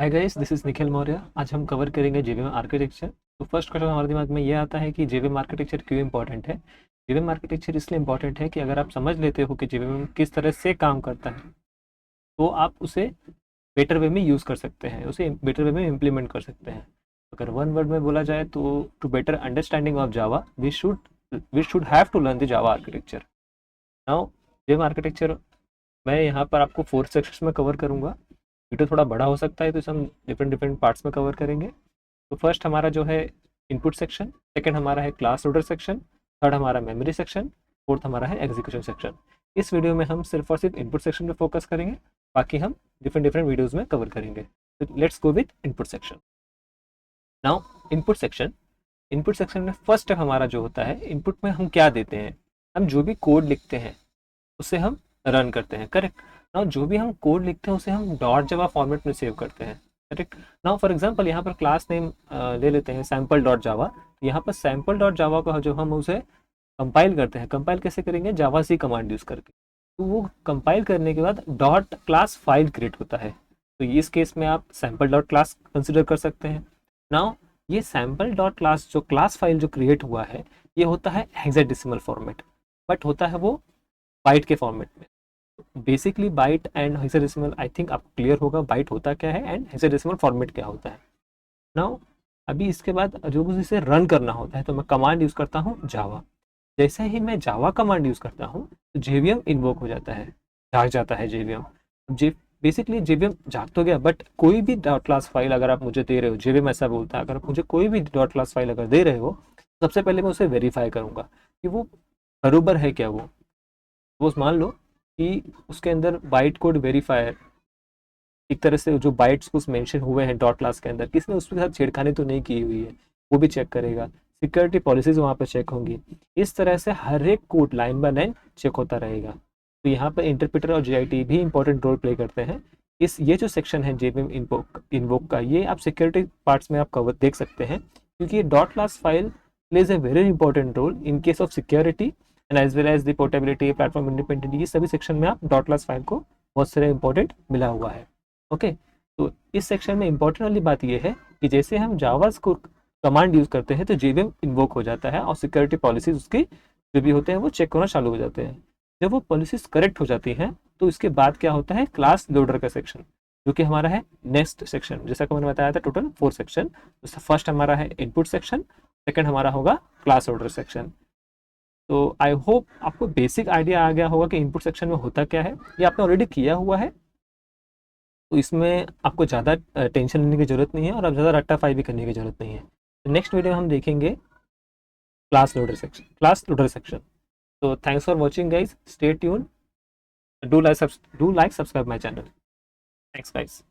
Hi guys, this is Nikhil Maurya. आज हम cover करेंगे जेवीएम आर्किटेक्चर। तो फर्स्ट क्वेश्चन हमारे दिमाग में ये आता है कि जेवीएम आर्किटेक्चर क्यों इंपॉर्टेंट है। जेवीएम आर्किटेक्चर इसलिए इंपॉर्टेंट है कि अगर आप समझ लेते हो कि जेवीएम किस तरह से काम करता है तो आप उसे बेटर वे में यूज़ कर सकते हैं, उसे बेटर वे में इम्प्लीमेंट कर सकते हैं। अगर वन वर्ड में बोला जाए तो to better understanding of Java we should have to learn the Java architecture. Now JVM architecture मैं यहाँ पर आपको 4 सेक्शंस में कवर करूँगा। वीडियो थोड़ा बड़ा हो सकता है तो इसे हम डिफरेंट डिफरेंट पार्ट्स में कवर करेंगे। तो फर्स्ट हमारा जो है इनपुट सेक्शन, सेकंड हमारा है क्लास लोडर सेक्शन, थर्ड हमारा मेमोरी सेक्शन, फोर्थ हमारा है एग्जीक्यूशन सेक्शन। इस वीडियो में हम सिर्फ और सिर्फ इनपुट सेक्शन पे फोकस करेंगे, बाकी हम डिफरेंट डिफरेंट वीडियोज़ में कवर करेंगे। तो let's go with input section. Now input section में फर्स्ट स्टेप हमारा जो होता है, इनपुट में हम क्या देते हैं, हम जो भी कोड लिखते हैं उसे हम रन करते हैं, करेक्ट। नाउ जो भी हम कोड लिखते हैं उसे हम डॉट जावा फॉर्मेट में सेव करते हैं, करेक्ट। नाउ फॉर एग्जांपल यहाँ पर क्लास नेम ले लेते हैं सैम्पल डॉट जावा। यहाँ पर सैम्पल डॉट जावा को जो हम उसे कंपाइल करते हैं, कंपाइल कैसे करेंगे, जावा सी कमांड यूज़ करके। तो वो कंपाइल करने के बाद डॉट क्लास फाइल क्रिएट होता है। तो इस केस में आप सैम्पल डॉट क्लास कंसिडर कर सकते हैं। नाउ ये सैम्पल डॉट क्लास जो क्लास फाइल जो क्रिएट हुआ है ये होता है हेक्साडेसिमल फॉर्मेट, बट होता है वो बाइट के फॉर्मेट में। Basically byte and hexadecimal, I think आपको क्लियर होगा बाइट होता क्या है एंड हेक्साडेसिमल फॉर्मेट क्या होता है। नाउ अभी इसके बाद जो मुझे इसे रन करना होता है तो मैं कमांड यूज़ करता हूँ जावा। जैसे ही मैं जावा कमांड यूज़ करता हूँ तो जेवीएम इन्वोक हो जाता है, जाग जाता है जेवीएम। जे बेसिकली जेवीएम जाग तो गया, बट कोई भी डॉट क्लास फाइल अगर आप मुझे दे रहे हो, जेवीएम ऐसा बोलता है अगर आप मुझे कोई भी डॉट क्लास फाइल अगर दे रहे हो, सबसे पहले मैं उसे वेरीफाई करूँगा कि वो बरोबर है क्या। वो मान लो कि उसके अंदर बाइट कोड वेरीफायर एक तरह से जो बाइट्स कुछ मेंशन हुए हैं डॉट क्लास के अंदर, किसी ने उसके साथ छेड़खानी तो नहीं की हुई है, वो भी चेक करेगा। सिक्योरिटी पॉलिसीज वहाँ पे चेक होंगी। इस तरह से हर एक code line by line check होता रहेगा। तो यहाँ पर इंटरप्रेटर और जीआईटी भी इंपॉर्टेंट रोल प्ले करते हैं। ये जो सेक्शन है जेवीएम इन्वोक का, ये आप सिक्योरिटी पार्ट्स में आप कवर देख सकते हैं, क्योंकि ये dot class file plays a very important role in case of security and as well as the portability, platform independent. ये सभी सेक्शन में आप डॉट क्लास फाइल को बहुत सारे इंपॉर्टेंट मिला हुआ है। ओके, तो इस सेक्शन में इंपॉर्टेंट वाली बात यह है कि जैसे हम जावास को कमांड यूज़ करते हैं तो जेवीएम इन्वोक हो जाता है और सिक्योरिटी पॉलिसीज उसकी जो भी होते हैं वो चेक होना चालू हो जाते हैं। जब वो पॉलिसीज करेक्ट हो जाती हैं तो इसके बाद क्या होता है, क्लास लोडर का सेक्शन, जो कि हमारा है नेक्स्ट सेक्शन। जैसा कि मैंने बताया था टोटल 4 सेक्शन। तो फर्स्ट हमारा है इनपुट सेक्शन, सेकंड हमारा होगा क्लास लोडर सेक्शन। तो आई होप आपको बेसिक आइडिया आ गया होगा कि इनपुट सेक्शन में होता क्या है। ये आपने ऑलरेडी किया हुआ है, तो इसमें आपको ज़्यादा टेंशन लेने की ज़रूरत नहीं है और अब ज़्यादा रट्टाफाई भी करने की ज़रूरत नहीं है। तो नेक्स्ट वीडियो हम देखेंगे क्लास लोडर सेक्शन। तो thanks for watching guys, stay tune, do like subscribe my channel. Thanks guys.